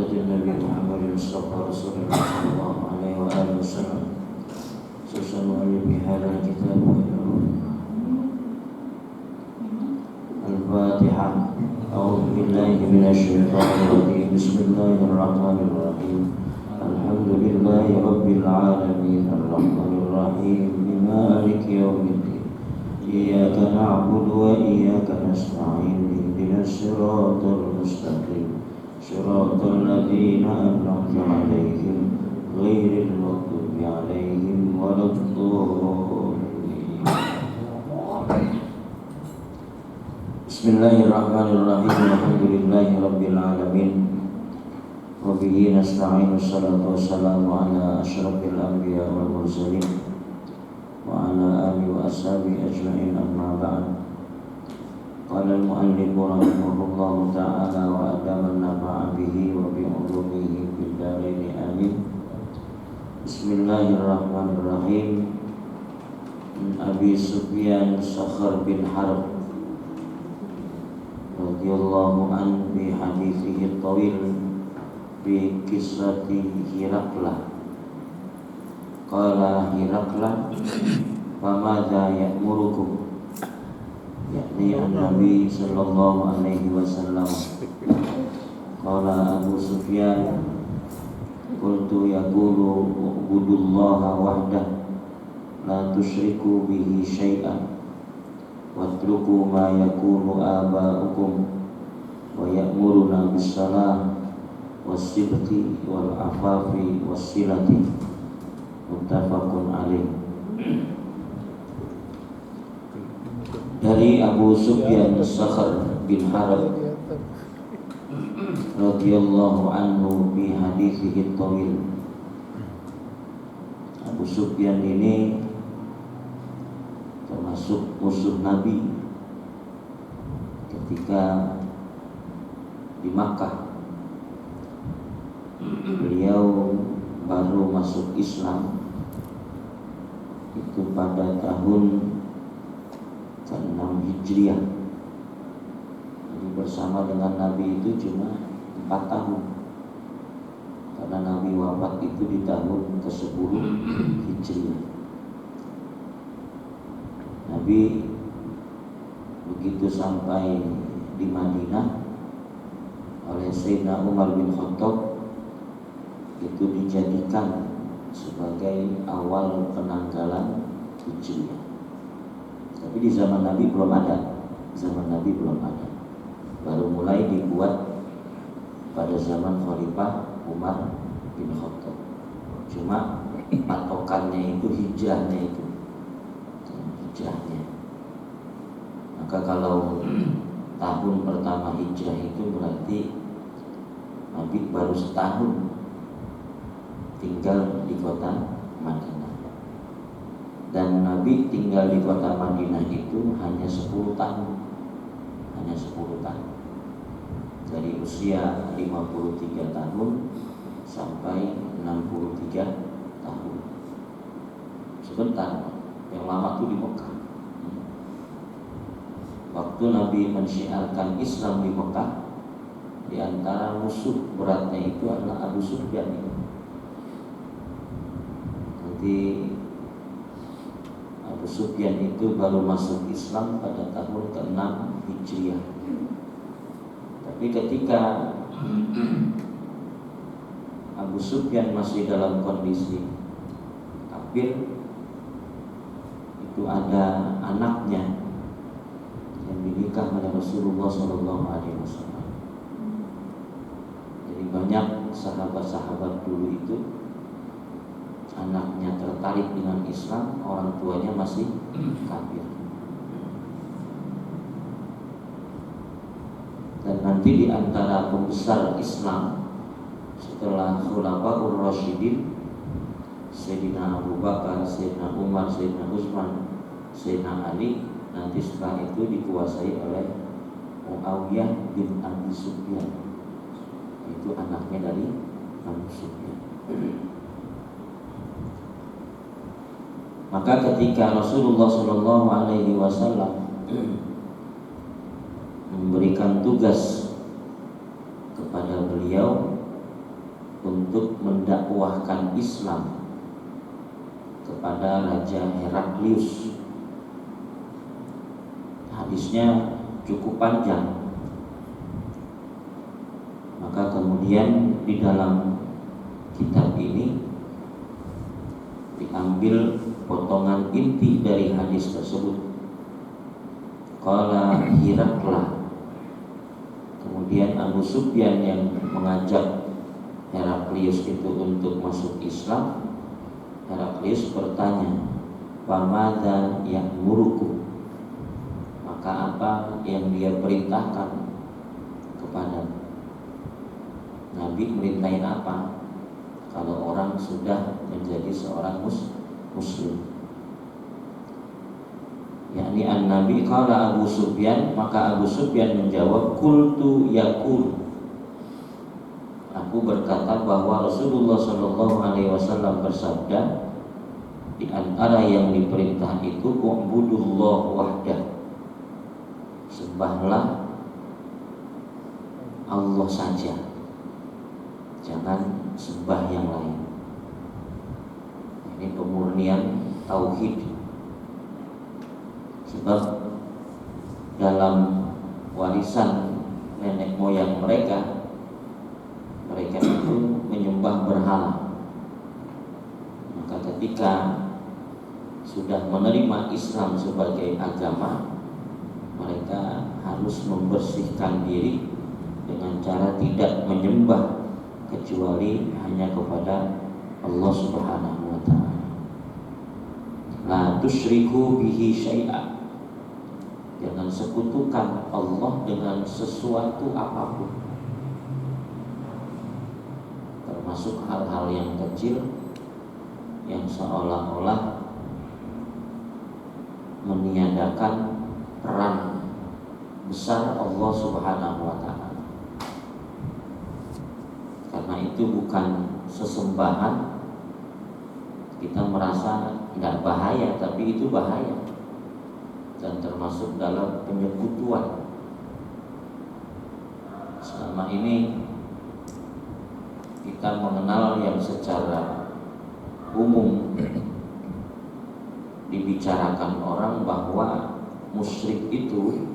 Muhammadin Nabi Muhammadin Mustafa Rasulullah sallallahu alaihi wa alihi wasallam. Sallallahu bi hadzal kitab Al-Fatihah. A'udzu billahi minasy syaithanir rajim. Bismillahirrahmanirrahim. Alhamdulillahi rabbil alamin. Arrahmanir rahim. Maliki yaumiddin. Iyyaka na'budu wa iyyaka nasta'in. Ihdinas siratal mustaqim. Siratal ladzina an'amta 'alaihim ghairil maghdubi 'alaihim waladdallin. Bismillahirrahmanirrahim. Alhamdulillahi rabbil alamin. Wa bihi nasta'inu. Wassalatu wassalamu ala asyrafil anbiya wal mursalin wa ala alihi wa ashabihi ajma'in, amma ba'd. Qala al-mu'allif rahimahullahu ta'ala wa adama an-nafa'a bihi wa bi 'ulumihi fid dharain amin. Bismillahirrahmanirrahim. Abi Sufyan Sakhar bin Harb radhiyallahu an bi hadithihi at-tawil bi kisrati Hiraklah. Qala Hiraklah, famadha ya'murukum, yakni an-Nabi sallallahu alaihi wasallam. Qala Abu Sufyan, qultu yaqulu ubudullaha wahdah la tusyriku bihi syai'an watruku ma yakunu aba'ukum wa ya'muruna bis-salah was-sibti wal afafi was-silati. Muttafaqun alaih. Dari Abu Sufyan Sakhar bin Harb radhiyallahu anhu bi hadithihi tawil. Abu Sufyan ini termasuk musuh Nabi ketika di Makkah. Beliau baru masuk Islam itu pada tahun ke-6 Hijriah. Jadi bersama dengan Nabi itu cuma 4 tahun, karena Nabi wafat itu di tahun ke-10 Hijriah. Nabi begitu sampai di Madinah oleh Sayyidina Umar bin Khattab, itu dijadikan sebagai awal penanggalan Hijriah. Tapi di zaman Nabi belum ada. Baru mulai dibuat pada zaman Khalifah Umar bin Khattab. Cuma patokannya itu hijrahnya. Maka kalau tahun pertama hijrah itu berarti Nabi baru setahun tinggal di kota Madinah. Dan Nabi tinggal di kota Madinah itu hanya 10 tahun. Dari usia 53 tahun sampai 63 tahun. Sebentar. Yang lama itu di Mekah. Waktu Nabi mensyiarkan Islam di Mekah, di antara musuh beratnya itu adalah Abu Sufyan itu. Nanti Abu Sufyan itu baru masuk Islam pada tahun ke-6 Hijriah. Tapi ketika Abu Sufyan masih dalam kondisi kafir, itu ada anaknya yang dinikah oleh Rasulullah SAW. Jadi banyak sahabat-sahabat dulu itu anaknya tertarik dengan Islam, orang tuanya masih kafir. Dan nanti di antara pembesar Islam setelah Khulafaur Rasyidin, Sayyidina Abu Bakar, Sayyidina Umar, Sayyidina Utsman, Sayyidina Ali, nanti setelah itu dikuasai oleh Muawiyah bin Abi Sufyan. Itu anaknya dari Abu Sufyan. Maka ketika Rasulullah SAW memberikan tugas kepada beliau untuk mendakwahkan Islam kepada Raja Heraklius. Hadisnya cukup panjang. Maka kemudian di dalam kitab ini diambil potongan inti dari hadis tersebut. Qala Hirakla. Kemudian Abu Sufyan yang mengajak Heraklius itu untuk masuk Islam. Heraklius bertanya, "Famadza ya'murukum?" Maka apa yang dia perintahkan kepada Nabi? Merintahin apa kalau orang sudah menjadi seorang muslim? Yakni an-Nabi qala Abu Sufyan, maka Abu Sufyan menjawab, qultu yaqul, aku berkata bahwa Rasulullah sallallahu alaihi wasallam bersabda, di antara yang diperintah itu ubudullah wahdah, sembahlah Allah saja, jangan sembah yang lain. Ini pemurnian tauhid. Sebab dalam warisan nenek moyang mereka itu menyembah berhala. Maka ketika sudah menerima Islam sebagai agama, mereka harus membersihkan diri dengan cara tidak menyembah kecuali hanya kepada Allah Subhanahu wa ta'ala. La tusyriku bihi syai'a, jangan sekutukan Allah dengan sesuatu apapun, termasuk hal-hal yang kecil yang seolah-olah meniadakan peran besar Allah Subhanahu wa ta'ala. Karena itu bukan sesembahan. Kita merasa tidak bahaya, tapi itu bahaya dan termasuk dalam penyekutuan. Selama ini kita mengenal yang secara umum dibicarakan orang bahwa musyrik itu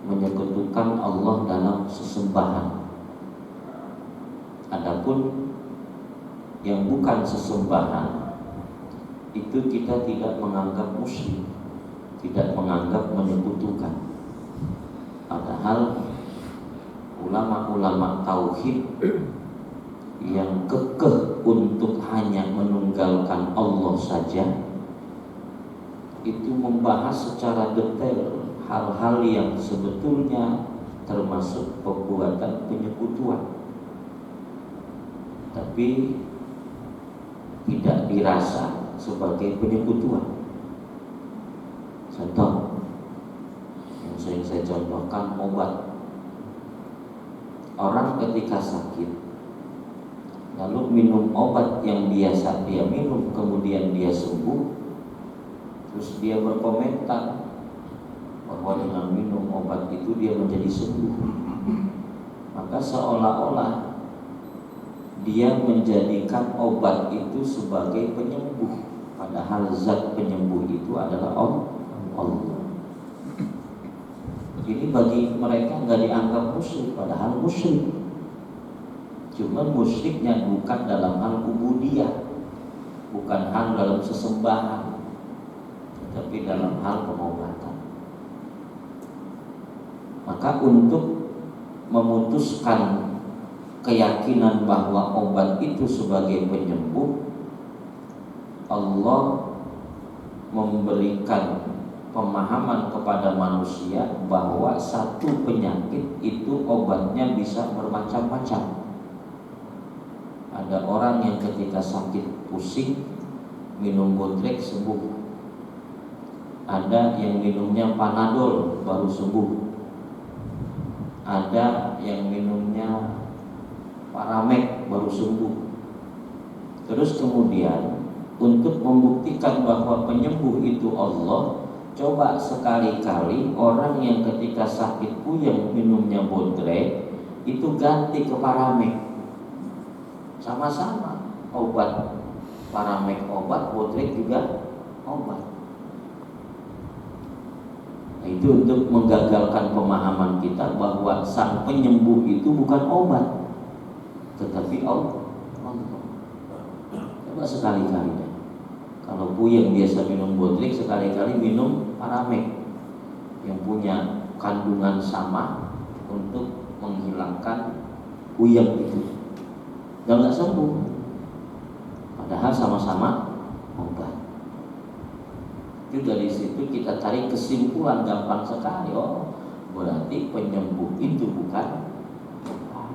menyekutukan Allah dalam sesembahan. Adapun yang bukan sesembahan itu kita tidak menganggap musyrik, tidak menganggap menyekutukan. Padahal ulama-ulama tauhid yang kekeh untuk hanya menunggalkan Allah saja itu membahas secara detail hal-hal yang sebetulnya termasuk perbuatan penyekutuan, tapi tidak dirasa sebagai penyekutuan. Contoh yang sering saya contohkan, obat. Orang ketika sakit lalu minum obat yang biasa dia minum, kemudian dia sembuh, terus dia berkomentar bahwa dengan minum obat itu dia menjadi sembuh. Maka seolah-olah dia menjadikan obat itu sebagai penyembuh, padahal zat penyembuh itu adalah Allah. Ini bagi mereka nggak dianggap musyrik, padahal musyrik. Cuma musyriknya bukan dalam hal ubudiyah, bukan hal dalam sesembahan, tetapi dalam hal pengobatan. Maka untuk memutuskan keyakinan bahwa obat itu sebagai penyembuh, Allah memberikan pemahaman kepada manusia bahwa satu penyakit itu obatnya bisa bermacam-macam. Ada orang yang ketika sakit pusing minum Bodrek sembuh. Ada yang minumnya Panadol baru sembuh. Ada yang minumnya Paramek baru sembuh. Terus kemudian untuk membuktikan bahwa penyembuh itu Allah, coba sekali-kali orang yang ketika sakit puyeng minumnya Bodrek itu ganti ke Paramek. sama-sama obat. Paramek obat, Botrek juga obat. Nah, itu untuk menggagalkan pemahaman kita bahwa sang penyembuh itu bukan obat, tetapi Allah. Coba sekali-kali deh. Kalau puyeng biasa minum Botrek, sekali-kali minum Paramek yang punya kandungan sama untuk menghilangkan puyeng itu, dan nggak sembuh. Padahal sama-sama obat. Itu dari situ kita tarik kesimpulan gampang sekali. Oh, berarti penyembuh itu bukan obat.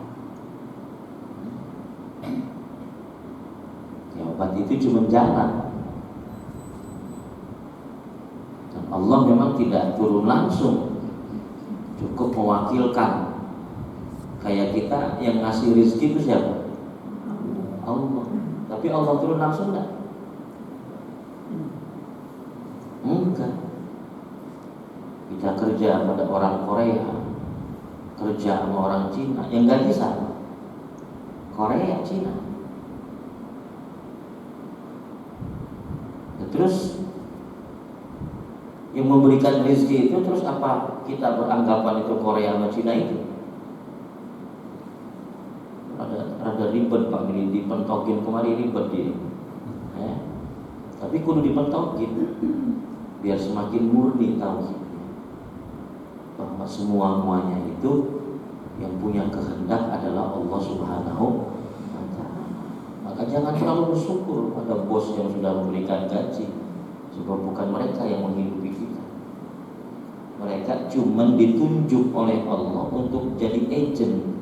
Ya, obat itu cuma jalan. Dan Allah memang tidak turun langsung, cukup mewakilkan. Kayak kita yang ngasih rezeki itu siapa? Allah. Tapi Allah turun langsung enggak? Enggak. Kita kerja pada orang Korea, kerja sama orang Cina, yang gaji sama. Korea, Cina. Ya, terus yang memberikan rezeki itu terus apa kita beranggapan itu Korea sama Cina itu? Ada ribet Pak, ini dipentokin kemarin ribet dia. Ya. Tapi kudu dipentokin biar semakin murni tauhidnya, bahwa semuanya itu yang punya kehendak adalah Allah Subhanahu wa Ta'ala. Maka jangan terlalu bersyukur pada bos yang sudah memberikan gaji, sebab bukan mereka yang menghidupi kita. Mereka cuma ditunjuk oleh Allah untuk jadi agent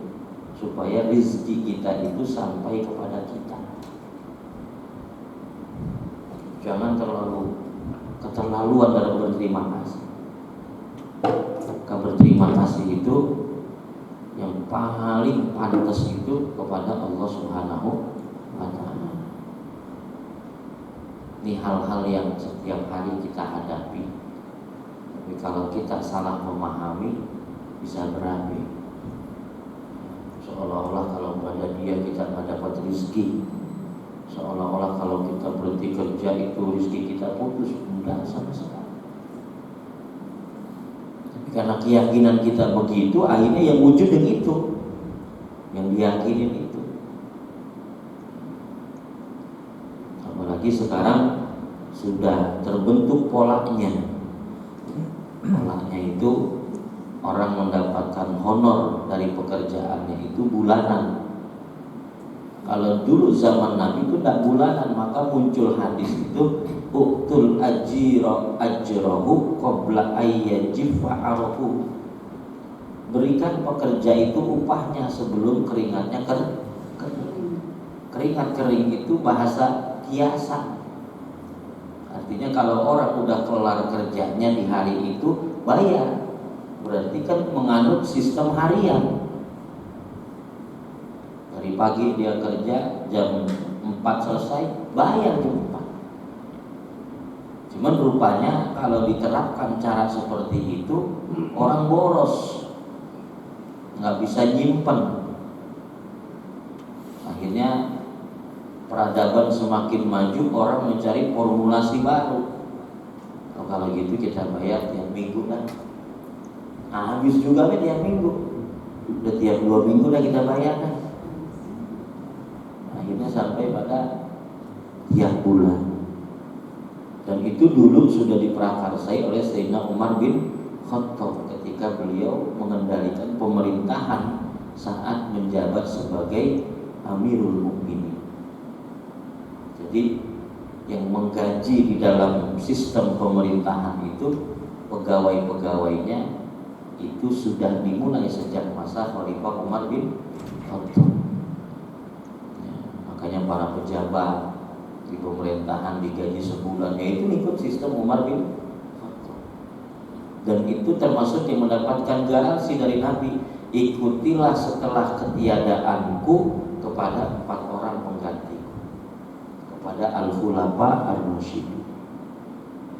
supaya rezeki kita itu sampai kepada kita. Jangan terlalu keterlaluan dalam berterima kasih. Berterima kasih itu yang paling pantas itu kepada Allah Subhanahu wa Ta'ala. Ini hal-hal yang setiap hari kita hadapi. Tapi kalau kita salah memahami, bisa berabe. Seolah-olah kalau pada dia kita nggak dapat rezeki, seolah-olah kalau kita berhenti kerja itu rezeki kita putus. Enggak sama sekali. Tapi karena keyakinan kita begitu, akhirnya yang wujud yang itu, yang diyakinin itu. Apalagi sekarang sudah terbentuk polanya. Polanya itu orang mendapatkan honor dari pekerjaannya itu bulanan. Kalau dulu zaman Nabi itu tidak bulanan, maka muncul hadis itu uktul ajrahu qabla ayyajifa arahu. Berikan pekerja itu upahnya sebelum keringatnya kering. Keringat kering itu bahasa kiasan. Artinya kalau orang udah kelar kerjanya di hari itu bayar. Berarti kan menganut sistem harian. Dari pagi dia kerja, jam 4 selesai, bayar jam 4. Cuman rupanya kalau diterapkan cara seperti itu, orang boros, nggak bisa nyimpen. Akhirnya peradaban semakin maju, orang mencari formulasi baru. Kalau gitu kita bayar tiap minggu kan. Nah, habis juga tiap minggu. Udah tiap 2 minggu dah kita bayar kan. Akhirnya sampai pada tiap bulan. Dan itu dulu sudah diprakarsai oleh Sayyidina Umar bin Khattab ketika beliau mengendalikan pemerintahan saat menjabat sebagai Amirul Mukminin. Jadi yang menggaji di dalam sistem pemerintahan itu pegawai-pegawainya itu sudah dimulai sejak masa Khalifah Umar bin Khattab. Ya, makanya para pejabat di pemerintahan digaji sebulan, yaitu ikut sistem Umar bin Khattab. Dan itu termasuk yang mendapatkan garansi dari Nabi, ikutilah setelah ketiadaanku kepada 4 orang pengganti, kepada Al-Khulafa Ar-Rasyidin.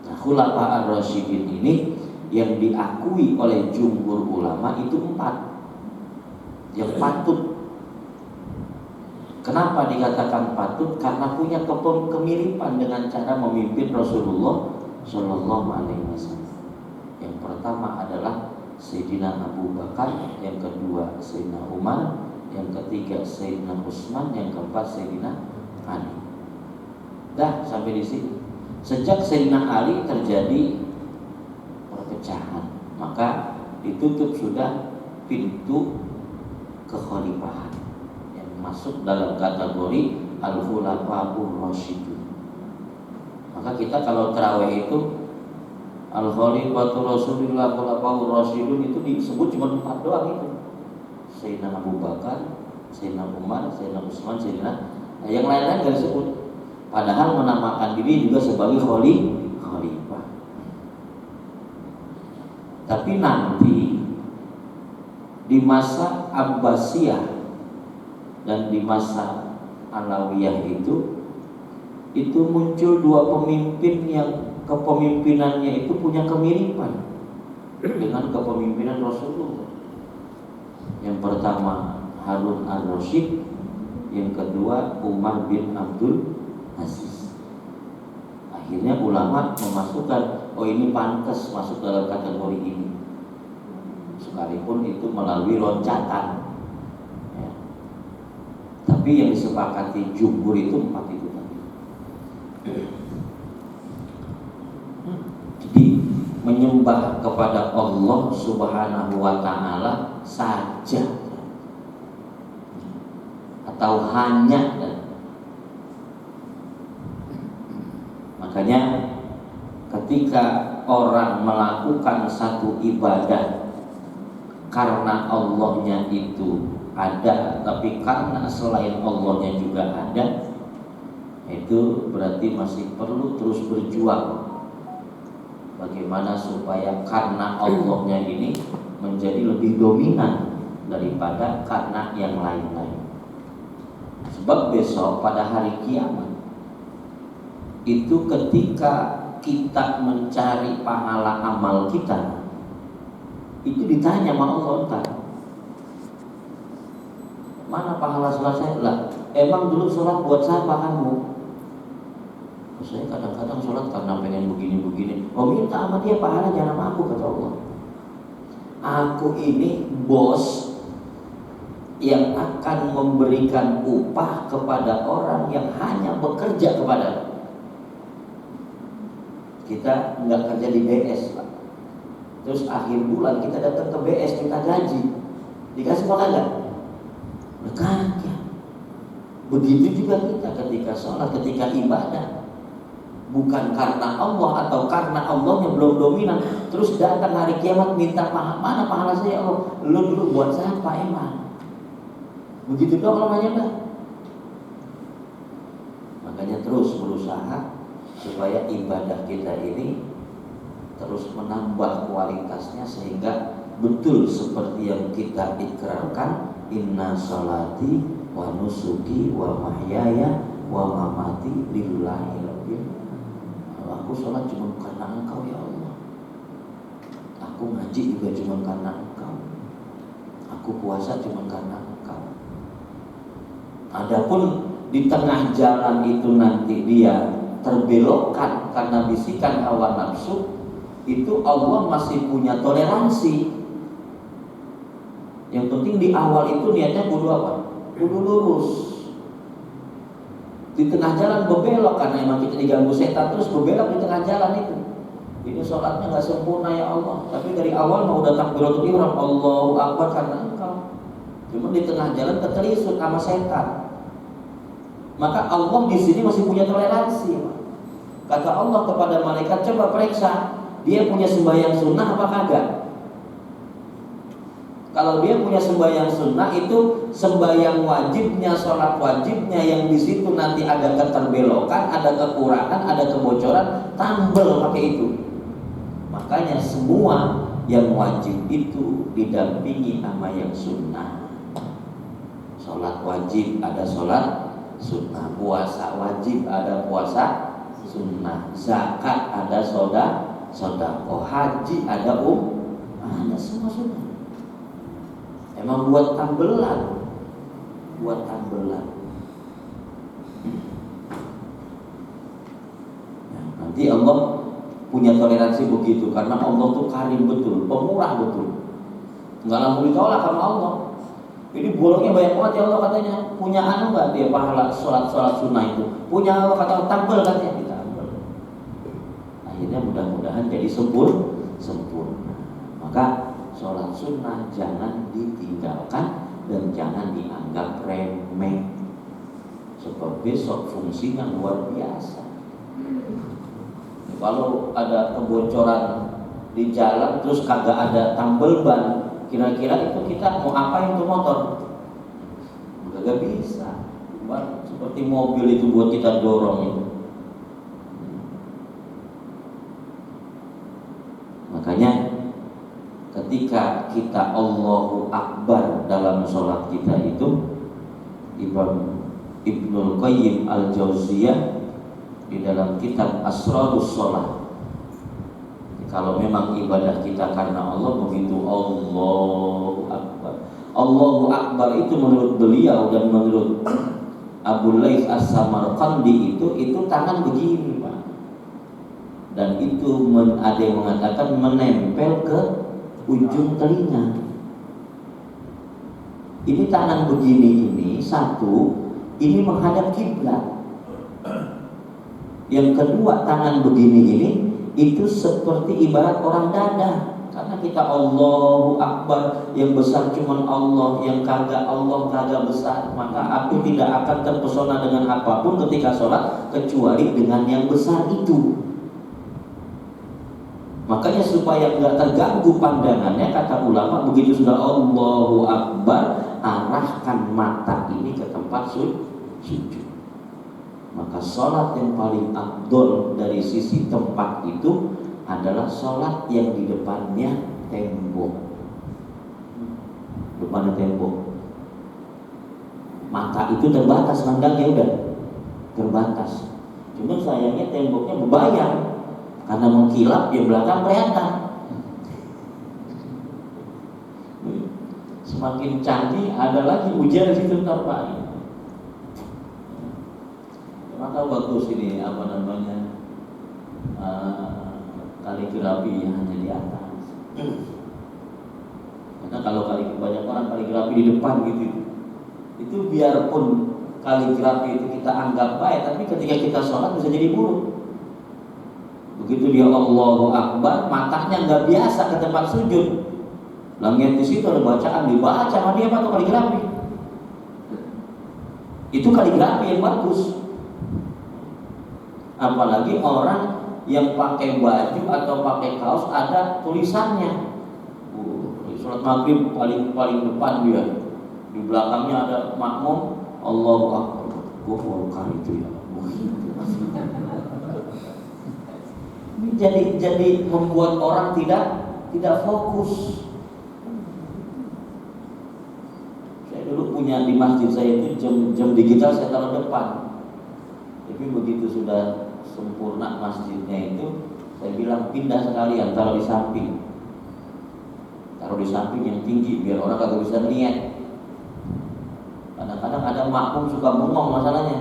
Nah, Khulafa Ar-Rasyidin ini yang diakui oleh jumhur ulama itu 4 yang patut Kenapa dikatakan patut? Karena punya kemiripan dengan cara memimpin Rasulullah Shallallahu Alaihi Wasallam. Yang pertama adalah Sayyidina Abu Bakar, yang kedua Sayyidina Umar, yang ketiga Sayyidina Utsman, yang keempat Sayyidina Ali. Dah sampai di sini. Sejak Sayyidina Ali terjadi perpecahan, maka ditutup sudah pintu kekhalifahan yang masuk dalam kategori al-khulafaur rasyidun. Maka kita kalau tarawih itu al-khalifatur rasulillah khulafaur rasyidun itu disebut cuma 4 doang itu. Sayyidina Abu Bakar, Sayyidina Umar, Sayyidina Utsman, yang lain-lain enggak disebut. Padahal menamakan diri juga sebagai khalifah. Tapi nanti di masa Abbasiyah dan di masa Alawiyah itu muncul 2 pemimpin yang kepemimpinannya itu punya kemiripan dengan kepemimpinan Rasulullah. Yang pertama Harun ar-Rasyid, yang kedua Umar bin Abdul Aziz. Akhirnya ulama memasukkan, oh ini pantas masuk dalam kategori ini, sekalipun itu melalui loncatan ya. Tapi yang disepakati jumhur itu 4 itu tadi. Jadi menyembah kepada Allah Subhanahu wa Ta'ala saja atau hanya. Makanya ketika orang melakukan satu ibadah karena Allahnya itu ada, tapi karena selain Allahnya juga ada, itu berarti masih perlu terus berjuang bagaimana supaya karena Allahnya ini menjadi lebih dominan daripada karena yang lain-lain. Sebab besok pada hari kiamat itu ketika kita mencari pahala amal kita, itu ditanya sama Allah, entar mana pahala sholat saya? Lah, emang dulu sholat buat siapa kamu? Saya kadang-kadang sholat karena pengen begini-begini. Oh, minta sama dia pahala, jangan sama aku, kata Allah. Aku ini bos yang akan memberikan upah kepada orang yang hanya bekerja kepada. Kita nggak kerja di BS, Pak. Terus akhir bulan kita datang ke BS, kita gaji, dikasih apa kagak? Kagak. Begitu juga kita ketika sholat, ketika ibadah, bukan karena Allah atau karena Allahnya belum dominan, terus datang hari kiamat minta pahala, mana pahala saya Allah? Lu dulu buat siapa emang? Begitu dong namanya, Mbak. Makanya terus berusaha supaya ibadah kita ini terus menambah kualitasnya sehingga betul seperti yang kita ikrarkan, inna salati wa nusuki wa mahyaya wa mamati lillahi rabbil alamin. Aku sholat cuma karena Engkau ya Allah. Aku ngaji juga cuma karena Engkau. Aku puasa cuma karena Engkau. Adapun di tengah jalan itu nanti dia terbelokkan karena bisikan hawa nafsu, itu Allah masih punya toleransi. Yang penting di awal itu niatnya kudu apa? Kudu lurus. Di tengah jalan berbelok karena emang kita diganggu setan, terus berbelok di tengah jalan itu. Ini sholatnya nggak sempurna ya Allah, tapi dari awal mau datang takbiratul ihram, Allahu Akbar karena Engkau. Cuma di tengah jalan ketelisut sama setan. Maka Allah di sini masih punya toleransi. Kata Allah kepada malaikat, coba periksa dia punya sembahyang sunnah apa kagak. Kalau dia punya sembahyang sunnah, itu sembahyang wajibnya, sholat wajibnya yang di situ nanti ada keterbelokan, ada kekurangan, ada kebocoran, tambel pakai itu. Makanya semua yang wajib itu didampingi sama yang sunnah. Sholat wajib ada sholat sunnah, puasa wajib ada puasa sunnah, zakat ada sedekah, haji ada ada semua sunnah. Emang buat tambelan. Nanti Allah punya toleransi begitu karena Allah tuh karim betul, pemurah betul. Nggak langsung ditolak sama Allah. Ini bolongnya banyak banget ya Allah katanya. Punya anu nggak dia pahala sholat sunnah itu? Punya Allah kata tabel katanya ditambel. Akhirnya mudah-mudahan jadi sempurna. Maka sholat sunnah jangan ditinggalkan dan jangan dianggap remeh. Sebab besok fungsinya luar biasa. Kalau ada kebocoran di jalan terus kagak ada tambal ban, kira-kira itu kita mau apain tuh motor? Kagak bisa. Seperti mobil itu buat kita dorong itu. Makanya ketika kita Allahu Akbar dalam sholat kita itu, Ibnul Qayyim Al-Jauziyah di dalam kitab Asrarus Shalah, kalau memang ibadah kita karena Allah, begitu Allahu Akbar. Allahu Akbar itu menurut beliau dan menurut Abu Laits As-Samarqandi itu tangan begini, Pak. Dan itu ada yang mengatakan menempel ke ujung telinga. Ini tangan begini ini satu, ini menghadap kiblat. Yang kedua, tangan begini ini itu seperti ibarat orang dada. Karena kita Allahu Akbar, yang besar cuman Allah, yang kagak Allah kagak besar. Maka aku tidak akan terpesona dengan apapun ketika sholat kecuali dengan yang besar itu. Makanya supaya nggak terganggu pandangannya, kata ulama, begitu sudah Allahu Akbar, arahkan mata ini ke tempat sujud. Maka sholat yang paling afdol dari sisi tempat itu adalah sholat yang di depannya tembok. Depannya tembok. Mata itu terbatas, mandangnya udah terbatas. Cuma sayangnya temboknya berbayar, karena mengkilap yang belakang kelihatan. Semakin canggih ada lagi ujian di situ terbaik. Maka bagus ini kaligrafi yang hanya di atas. Karena kalau banyak orang kaligrafi di depan gitu, itu biarpun kaligrafi itu kita anggap baik, tapi ketika kita sholat bisa jadi buruk. Begitu dia Allahu Akbar, matanya nggak biasa ke tempat sujud. Langit di situ ada bacaan dibaca sama dia atau kaligrafi. Itu kaligrafi yang bagus. Apalagi orang yang pakai baju atau pakai kaos ada tulisannya. Sholat maghrib paling depan dia, di belakangnya ada makmum Allahu Akbar. Kali itu ya. Ini jadi membuat orang tidak fokus. Saya dulu punya di masjid saya itu jam digital saya taruh depan. Tapi begitu sudah sempurna masjidnya itu, saya bilang pindah sekalian, taruh di samping. Taruh di samping yang tinggi biar orang kagak bisa lihat. Kadang-kadang ada makmum suka bengong masalahnya.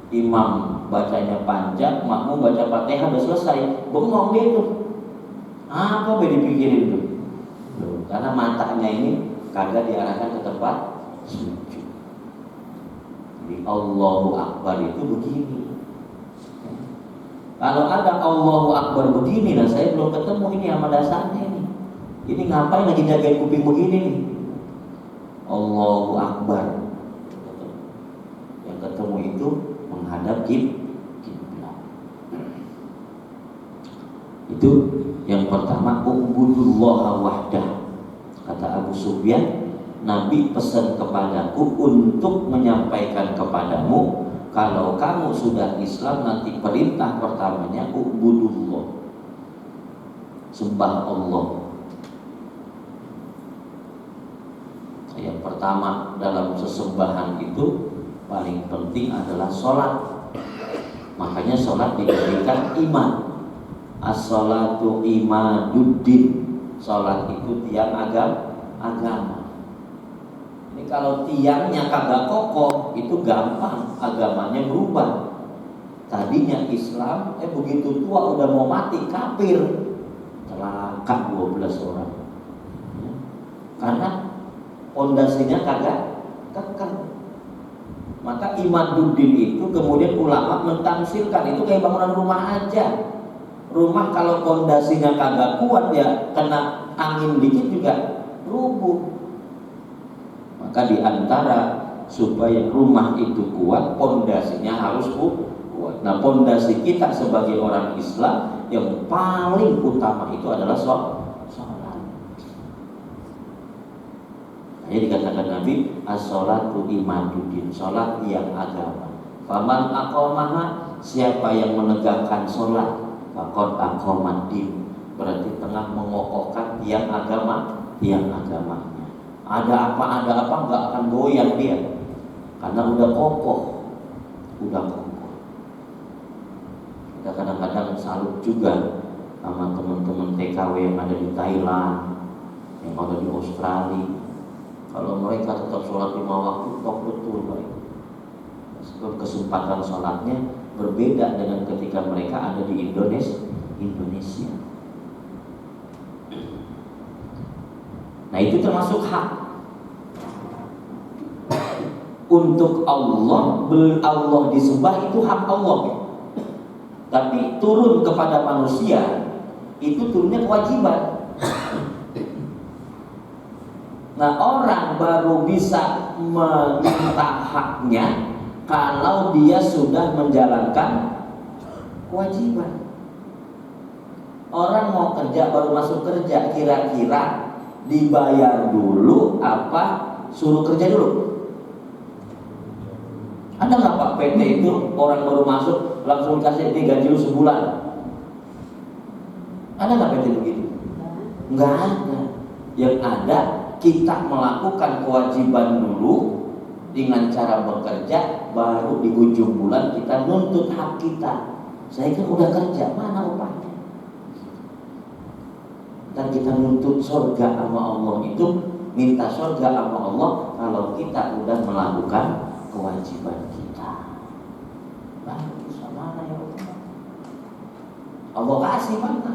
Imam bacanya panjang, makmum baca Fatihah udah selesai, bengong dia itu. Apa yang dipikirin tuh? Karena matanya ini kagak diarahkan ke tempat sujud. Jadi Allahu Akbar itu begini. Kalau ada Allahu Akbar begini, nah saya belum ketemu ini sama dasarnya ini. Ini ngapain lagi jagain kuping begini nih? Allahu Akbar. Yang ketemu itu menghadap kiblat. Itu yang pertama, ubudullaha wahdah. Kata Abu Sufyan, Nabi pesan kepadaku untuk menyampaikan kepadamu, kalau kamu sudah Islam nanti perintah pertamanya ubudullah, sembah Allah. Yang pertama dalam sesembahan itu paling penting adalah sholat. Makanya sholat dijadikan iman. As-sholatu imaduddin. Sholat itu tiang agama. Ini kalau tiangnya kagak kokoh, itu gampang agamanya berubah. Tadinya Islam, begitu tua udah mau mati kafir, celaka 12 orang. Karena pondasinya kagak kekeh. Maka Imaduddin itu kemudian ulama mentamsilkan itu kayak bangunan rumah aja. Rumah kalau pondasinya kagak kuat ya kena angin dikit juga rubuh. Maka diantara supaya rumah itu kuat, pondasinya harus kuat. Nah, pondasi kita sebagai orang Islam yang paling utama itu adalah sholat. Jadi dikatakan Nabi, as-sholatu imaduddin, sholat yang agama. Faman aqamaha, siapa yang menegakkan sholat, faqad aqamaddin, berarti tengah mengokohkan yang agamanya. Ada apa nggak akan goyang dia, karena udah kokoh. Kita kadang-kadang salut juga sama teman-teman TKW yang ada di Thailand, yang ada di Australia. Kalau mereka tetap sholat 5 waktu, tok betul baik. Sebab kesempatan sholatnya berbeda dengan ketika mereka ada di Indonesia. Nah, itu termasuk hak. Untuk Allah disembah itu hak Allah. Tapi turun kepada manusia itu turunnya kewajiban. Nah, orang baru bisa meminta haknya kalau dia sudah menjalankan kewajiban. Orang mau kerja baru masuk kerja, kira-kira dibayar dulu apa suruh kerja dulu? Ada nggak Pak PT itu orang baru masuk langsung kasih ini gaji lu sebulan? Ada nggak PT begitu? Nggak ada. Yang ada kita melakukan kewajiban dulu dengan cara bekerja, baru di ujung bulan kita nuntut hak kita. Saya kan udah kerja, mana upahnya? Dan kita nuntut surga sama Allah itu, minta surga sama Allah kalau kita udah melakukan kewajiban kita. Baru bisa mana ya Allah? Allah kasih mana?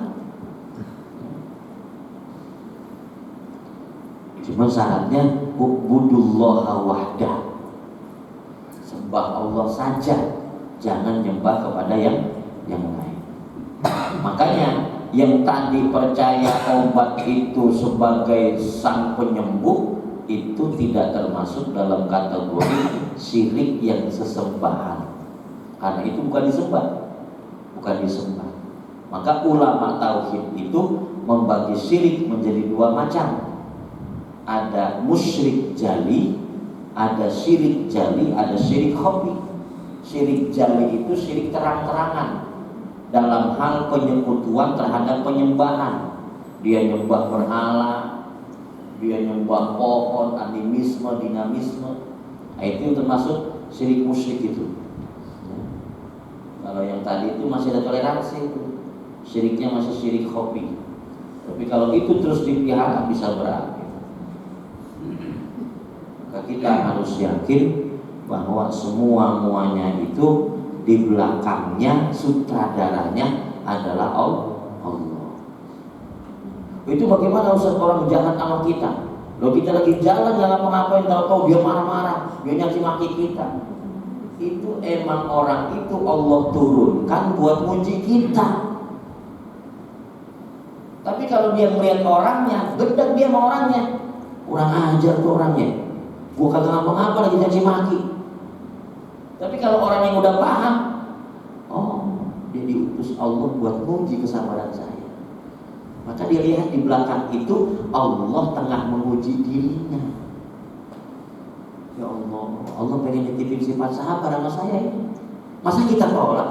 Cuma syaratnya ubudullaha wahdah, sembah Allah saja, jangan nyembah kepada yang lain. Makanya yang tadi percaya obat itu sebagai sang penyembuh itu tidak termasuk dalam kategori syirik yang sesembahan, karena itu bukan disembah. Maka ulama tauhid itu membagi syirik menjadi 2 macam. Ada musyrik jali, ada syirik jali, ada syirik khafi. Syirik jali itu syirik terang-terangan dalam hal penyekutuan terhadap penyembahan. Dia nyembah berhala, dia nyembah pohon, animisme, dinamisme. Itu termasuk syirik musyrik itu. Kalau yang tadi itu masih ada toleransi itu, syiriknya masih syirik khafi. Tapi kalau itu terus dipelihara bisa berakhir. Kita harus yakin bahwa semuanya itu di belakangnya sutradaranya adalah Allah. Itu bagaimana Ustaz orang jahat sama kita? Loh, kita lagi jalan nggak ngapa-ngapain, tahu-tahu dia marah-marah, dia nyaci maki kita. Itu emang orang itu Allah turunkan buat nguji kita. Tapi kalau dia melihat orangnya, gedek dia sama orangnya, kurang ajar tuh orangnya. Gua kagak ngapa-ngapa lagi caci maki. Tapi kalau orang yang udah paham, oh, dia diutus Allah buat menguji kesabaran saya. Maka dia lihat di belakang itu Allah tengah menguji dirinya. Ya Allah, Allah pengen nitipin sifat sabar sama saya ini. Masa kita tolak?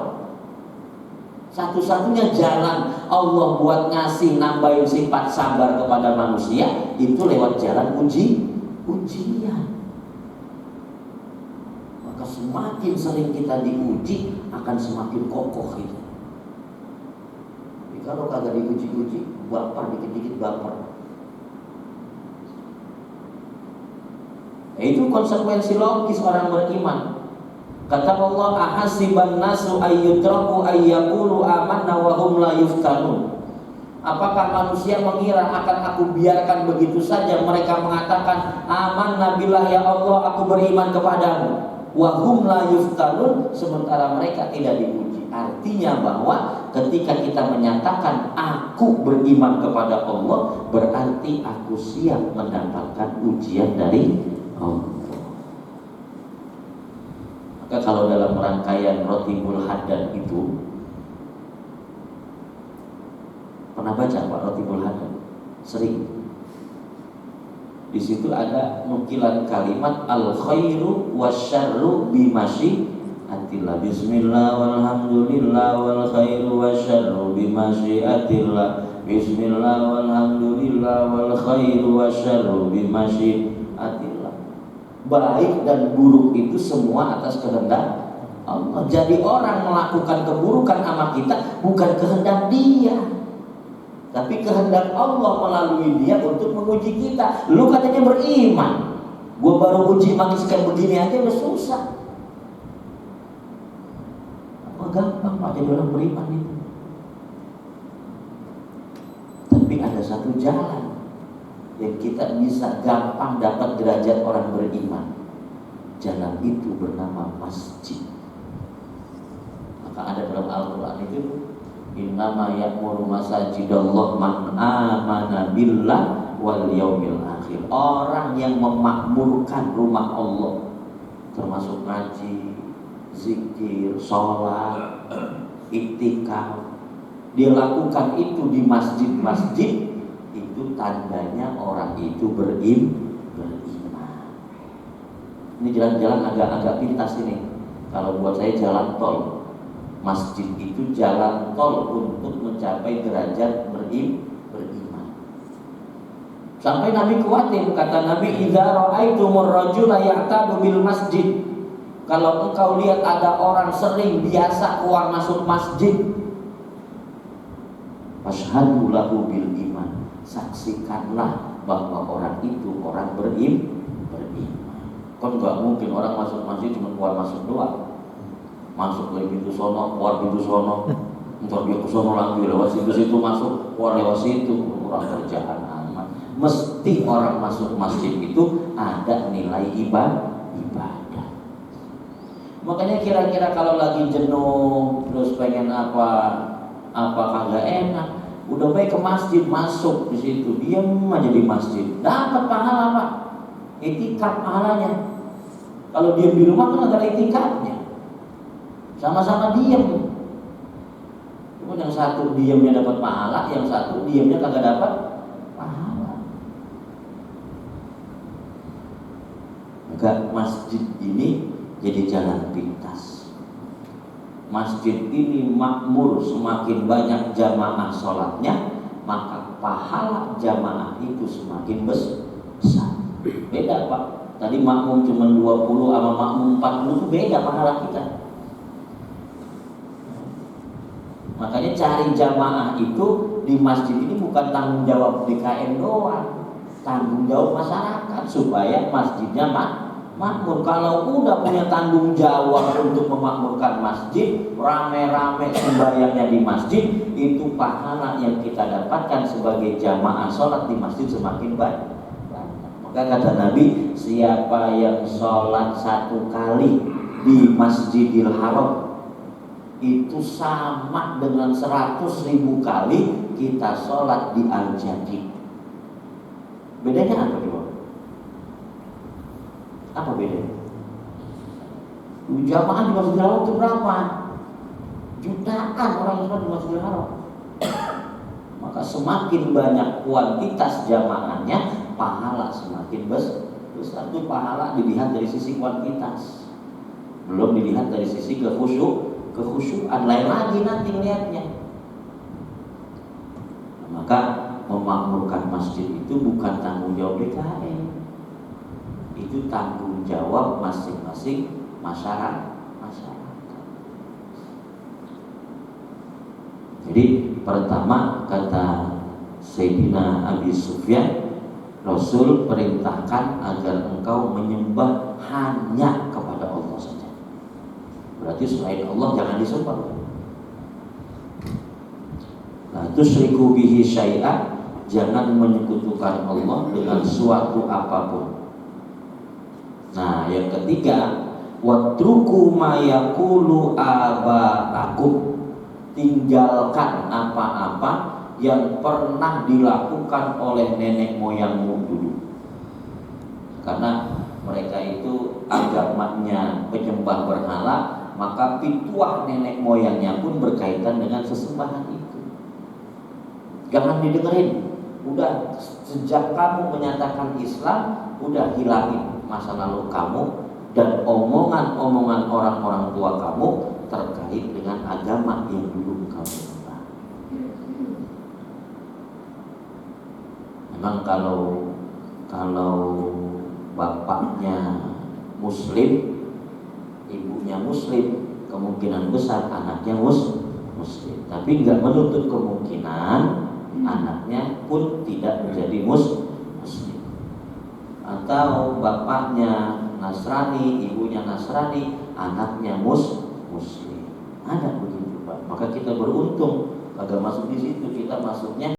Satu-satunya jalan Allah buat ngasih nambahin sifat sabar kepada manusia itu lewat jalan ujian. Maka semakin sering kita diuji akan semakin kokoh itu. Jadi kalau kagak diuji, baper, dikit-dikit baper. Itu konsekuensi logis orang beriman. Kata Allah, ahasiban nasu ayyutraku ayyaqulu amanna wa hum la yuftanun. Apakah manusia mengira akan aku biarkan begitu saja mereka mengatakan amanna billah, ya Allah aku beriman kepadamu, wa hum la yuftanun, sementara mereka tidak diuji. Artinya bahwa ketika kita menyatakan aku beriman kepada Allah, berarti aku siap mendapatkan ujian dari Allah. Maka kalau dalam rangkaian Rotibul Haddad itu, pernah baca Pak Rotibul Haddad? Sering. Di situ ada nukilan kalimat al khairu wasyarru bimasyiatillah. Bismillah walhamdulillah wal khairu wasyarru bimasyiatillah. Bismillah walhamdulillah wal khairu wasyarru bimasyiatillah. Baik dan buruk itu semua atas kehendak Allah. Jadi orang melakukan keburukan sama kita bukan kehendak dia, tapi kehendak Allah melalui dia untuk menguji kita. Lu katanya beriman, gua baru uji manusia begini aja udah susah. Apa gampang Pak jadi orang beriman itu? Tapi ada satu jalan yang kita bisa gampang dapat derajat orang beriman. Jalan itu bernama masjid. Maka ada dalam Al-Quran itu, innama ya'muru masajidallah man amana billah wal yaumil akhir. Orang yang memakmurkan rumah Allah, termasuk ngaji, zikir, sholat, iktikaf, dia lakukan itu di masjid-masjid, itu tandanya orang itu beriman. Ini jalan-jalan agak-agak pintas ini. Kalau buat saya jalan tol. Masjid itu jalan tol untuk mencapai derajat beriman. Sampai Nabi khawatir, kata Nabi, idza ra'aitumur rajula ya'tadu bil masjid. Kalau engkau lihat ada orang sering biasa keluar masuk masjid, fashhadu lahu bil iman. Saksikanlah bahwa orang itu orang beriman. Kan nggak mungkin orang masuk masjid cuma keluar masuk doang. Masuk dari pintu sono, keluar pintu sono, ntar dia ke sono lagi lewat situ masuk, keluar lewat situ. Orang kerjaan amat. Mesti orang masuk masjid itu ada nilai ibadah. Makanya kira-kira kalau lagi jenuh terus pengen apa kagak enak, udah baik ke masjid, masuk di situ, diam aja di masjid, dapat pahala Pak. Itikaf pahalanya. Kalau diam di rumah kan ada itikafnya. Sama-sama diam. Cuma yang satu diamnya dapat pahala, yang satu diamnya kagak dapat pahala. Maka masjid ini jadi jalan pintas. Masjid ini makmur, semakin banyak jamaah sholatnya, maka pahala jamaah itu semakin besar. Beda Pak. Tadi makmum cuma 20 sama makmum 40 itu beda pahala kita. Makanya cari jamaah itu di masjid ini bukan tanggung jawab DKM doang, tanggung jawab masyarakat supaya masjidnya makmur. Kalau udah punya tanggung jawab untuk memakmurkan masjid, rame-rame sembahyangnya di masjid, itu pahala yang kita dapatkan sebagai jamaah sholat di masjid semakin banyak. Maka kata Nabi, siapa yang sholat 1 kali di Masjidil Haram, itu sama dengan 100.000 kali kita sholat di Al-Jadi. Bedanya apa coba? Apa bedanya? Jamaah di Masjidil Haram itu berapa? Jutaan orang yang sholat di Masjidil Haram. Maka semakin banyak kuantitas jamaahnya, pahala semakin besar. Itu pahala dilihat dari sisi kuantitas, belum dilihat dari sisi kekhusyuan. Lain lagi nanti melihatnya. Maka memakmurkan masjid itu bukan tanggung jawab DKM, itu tanggung jawab masing-masing masyarakat. Jadi pertama kata Sayyidina Abi Sufyan, Rasul perintahkan agar engkau menyembah hanya kepada Allah saja. Berarti selain Allah jangan disembah. Nah, tusyriku bihi syai'an, jangan menyekutukan Allah dengan suatu apapun. Nah, yang ketiga, watruku ma yaqulu aba'akum, tinggalkan apa-apa yang pernah dilakukan oleh nenek moyangmu dulu. Karena mereka itu agamanya penyembah berhala, maka pituah nenek moyangnya pun berkaitan dengan sesembahan itu. Jangan didengerin. Udah sejak kamu menyatakan Islam, udah hilangin masa lalu kamu dan omongan-omongan orang-orang tua kamu terkait dengan agama yang dulu kamu sembah. Memang kalau bapaknya Muslim, ibunya Muslim, kemungkinan besar anaknya Muslim. Tapi nggak menutup kemungkinan anaknya pun tidak menjadi Muslim. Atau bapaknya Nasrani, ibunya Nasrani, anaknya Muslim. Ada begitu Pak. Maka kita beruntung kagak masuk di situ, kita masuknya